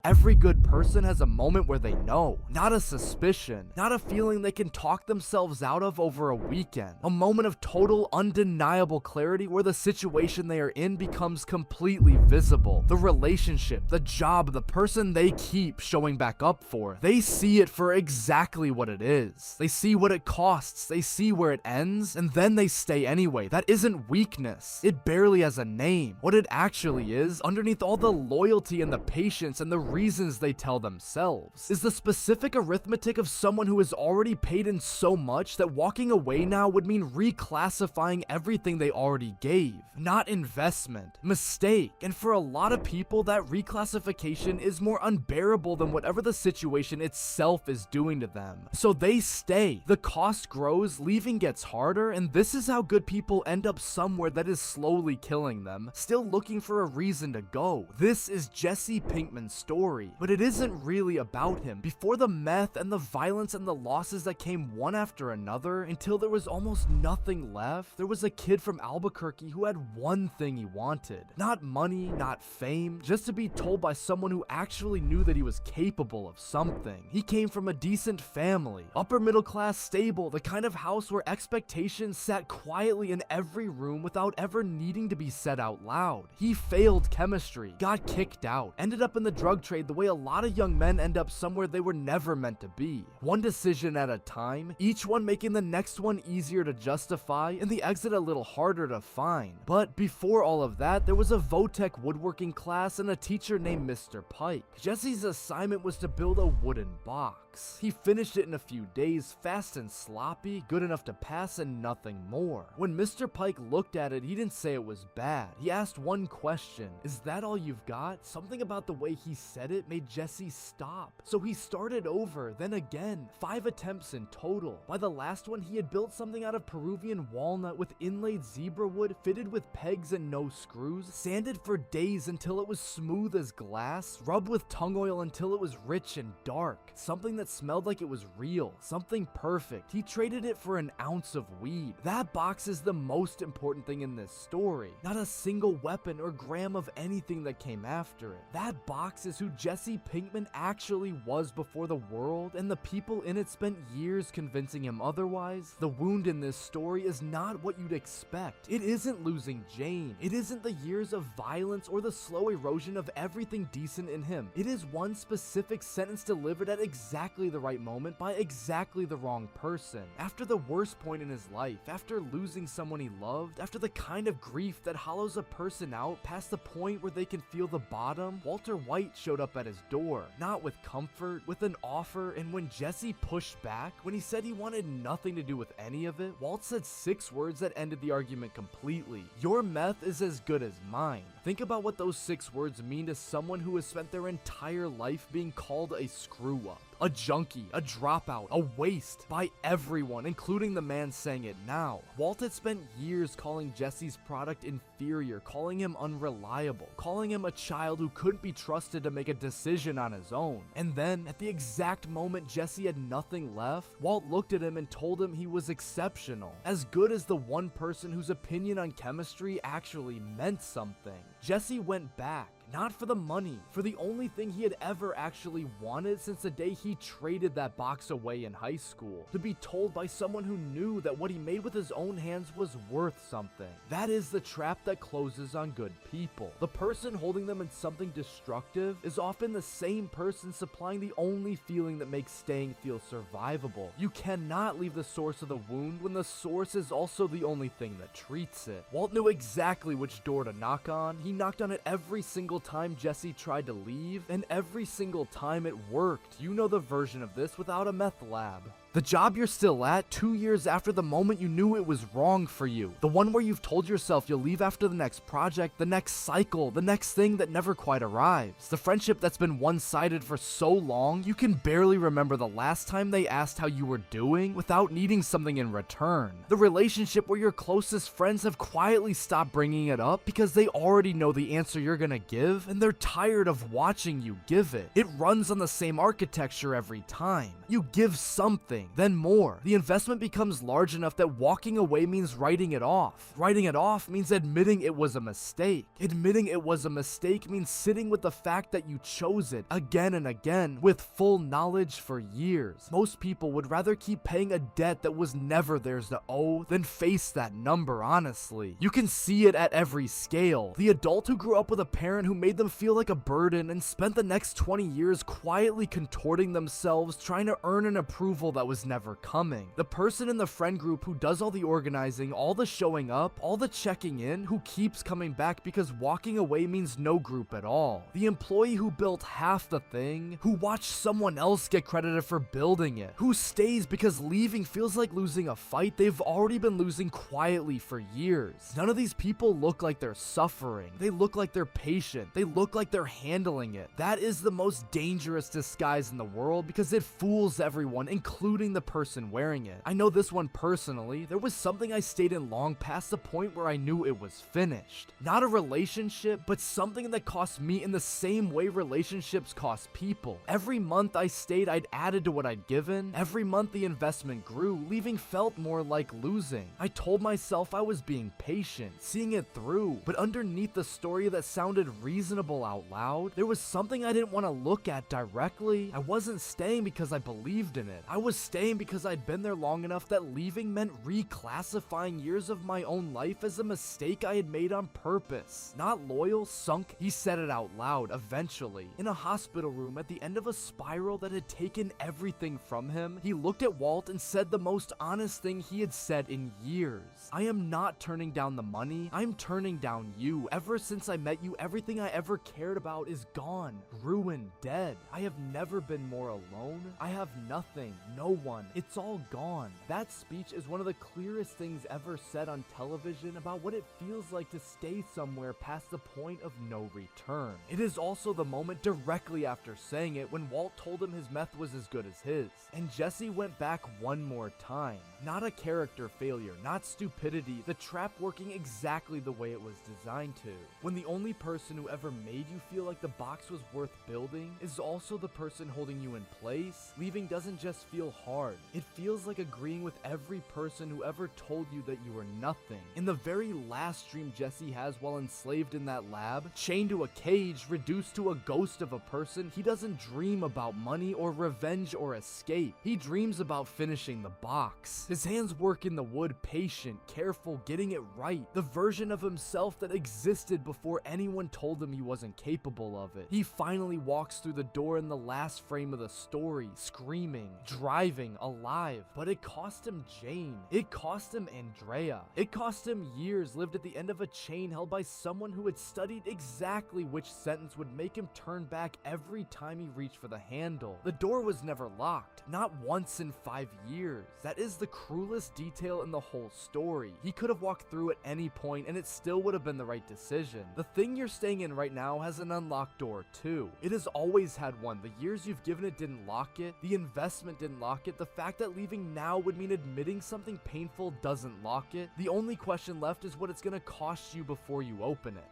Every good person has a moment where they know, not a suspicion, not a feeling they can talk themselves out of over a weekend. A moment of total, undeniable clarity where the situation they are in becomes completely visible. The relationship, the job, the person they keep showing back up for. They see it for exactly what it is. They see what it costs, they see where it ends, and then they stay anyway. That isn't weakness. It barely has a name. What it actually is, underneath all the loyalty and the patience and the reasons they tell themselves, is the specific arithmetic of someone who has already paid in so much that walking away now would mean reclassifying everything they already gave. Not investment, mistake, and for a lot of people that reclassification is more unbearable than whatever the situation itself is doing to them. So they stay. The cost grows, leaving gets harder, and this is how good people end up somewhere that is slowly killing them, still looking for a reason to go. This is Jesse Pinkman's story. But it isn't really about him. Before the meth and the violence and the losses that came one after another, until there was almost nothing left, there was a kid from Albuquerque who had one thing he wanted. Not money, not fame, just to be told by someone who actually knew that he was capable of something. He came from a decent family, upper middle class, stable, the kind of house where expectations sat quietly in every room without ever needing to be said out loud. He failed chemistry, got kicked out, ended up in the drug trade the way a lot of young men end up somewhere they were never meant to be. One decision at a time, each one making the next one easier to justify and the exit a little harder to find. But before all of that, there was a Votech woodworking class and a teacher named Mr. Pike. Jesse's assignment was to build a wooden box. He finished it in a few days, fast and sloppy, good enough to pass and nothing more. When Mr. Pike looked at it, he didn't say it was bad. He asked one question: "Is that all you've got?" Something about the way he said it made Jesse stop. So he started over, then again. 5 attempts in total. By the last one, he had built something out of Peruvian walnut with inlaid zebra wood, fitted with pegs and no screws, sanded for days until it was smooth as glass, rubbed with tung oil until it was rich and dark. Something that smelled like it was real. Something perfect. He traded it for an ounce of weed. That box is the most important thing in this story. Not a single weapon or gram of anything that came after it. That box is who Jesse Pinkman actually was before the world, and the people in it spent years convincing him otherwise. The wound in this story is not what you'd expect. It isn't losing Jane. It isn't the years of violence or the slow erosion of everything decent in him. It is one specific sentence delivered at exactly the right moment by exactly the wrong person. After the worst point in his life, after losing someone he loved, after the kind of grief that hollows a person out past the point where they can feel the bottom, Walter White showed up at his door, not with comfort, with an offer. And when Jesse pushed back, when he said he wanted nothing to do with any of it, Walt said 6 words that ended the argument completely. "Your meth is as good as mine." Think about what those 6 words mean to someone who has spent their entire life being called a screw-up, a junkie, a dropout, a waste by everyone, including the man saying it now. Walt had spent years calling Jesse's product inferior, calling him unreliable, calling him a child who couldn't be trusted to make a decision on his own. And then, at the exact moment Jesse had nothing left, Walt looked at him and told him he was exceptional, as good as the one person whose opinion on chemistry actually meant something. Jesse went back. Not for the money, for the only thing he had ever actually wanted since the day he traded that box away in high school. To be told by someone who knew that what he made with his own hands was worth something. That is the trap that closes on good people. The person holding them in something destructive is often the same person supplying the only feeling that makes staying feel survivable. You cannot leave the source of the wound when the source is also the only thing that treats it. Walt knew exactly which door to knock on. He knocked on it every single time Jesse tried to leave, and every single time it worked. You know the version of this without a meth lab. The job you're still at 2 years after the moment you knew it was wrong for you. The one where you've told yourself you'll leave after the next project, the next cycle, the next thing that never quite arrives. The friendship that's been one-sided for so long, you can barely remember the last time they asked how you were doing without needing something in return. The relationship where your closest friends have quietly stopped bringing it up because they already know the answer you're gonna give, and they're tired of watching you give it. It runs on the same architecture every time. You give something. nothing, then more. The investment becomes large enough that walking away means writing it off. Writing it off means admitting it was a mistake. Admitting it was a mistake means sitting with the fact that you chose it again and again with full knowledge for years. Most people would rather keep paying a debt that was never theirs to owe than face that number, honestly. You can see it at every scale. The adult who grew up with a parent who made them feel like a burden and spent the next 20 years quietly contorting themselves trying to earn an approval that was never coming. The person in the friend group who does all the organizing, all the showing up, all the checking in, who keeps coming back because walking away means no group at all. The employee who built half the thing, who watched someone else get credited for building it, who stays because leaving feels like losing a fight they've already been losing quietly for years. None of these people look like they're suffering. They look like they're patient. They look like they're handling it. That is the most dangerous disguise in the world because it fools everyone, including the person wearing it. I know this one personally. There was something I stayed in long past the point where I knew it was finished. Not a relationship, but something that cost me in the same way relationships cost people. Every month I stayed, I'd added to what I'd given. Every month the investment grew. Leaving felt more like losing. I told myself I was being patient, seeing it through, but underneath the story that sounded reasonable out loud, there was something I didn't want to look at directly. I wasn't staying because I believed in it. I was staying because I'd been there long enough that leaving meant reclassifying years of my own life as a mistake I had made on purpose. Not loyal, sunk. He said it out loud, eventually. In a hospital room at the end of a spiral that had taken everything from him, he looked at Walt and said the most honest thing he had said in years. I am not turning down the money, I'm turning down you. Ever since I met you, everything I ever cared about is gone, ruined, dead. I have never been more alone. I have nothing, no one. It's all gone. That speech is one of the clearest things ever said on television about what it feels like to stay somewhere past the point of no return. It is also the moment directly after saying it when Walt told him his meth was as good as his. And Jesse went back one more time. Not a character failure, not stupidity, the trap working exactly the way it was designed to. When the only person who ever made you feel like the box was worth building is also the person holding you in place, leaving doesn't just feel hard. It feels like agreeing with every person who ever told you that you were nothing. In the very last dream Jesse has while enslaved in that lab, chained to a cage, reduced to a ghost of a person, he doesn't dream about money or revenge or escape. He dreams about finishing the box. His hands work in the wood, patient, careful, getting it right. The version of himself that existed before anyone told him he wasn't capable of it. He finally walks through the door in the last frame of the story, screaming, driving, alive. But it cost him Jane. It cost him Andrea. It cost him years lived at the end of a chain held by someone who had studied exactly which sentence would make him turn back every time he reached for the handle. The door was never locked, not once in 5 years. That is the cruelest detail in the whole story. He could have walked through at any point and it still would have been the right decision. The thing you're staying in right now has an unlocked door too. It has always had one. The years you've given it didn't lock it. The investment didn't lock it. The fact that leaving now would mean admitting something painful doesn't lock it. The only question left is what it's gonna cost you before you open it.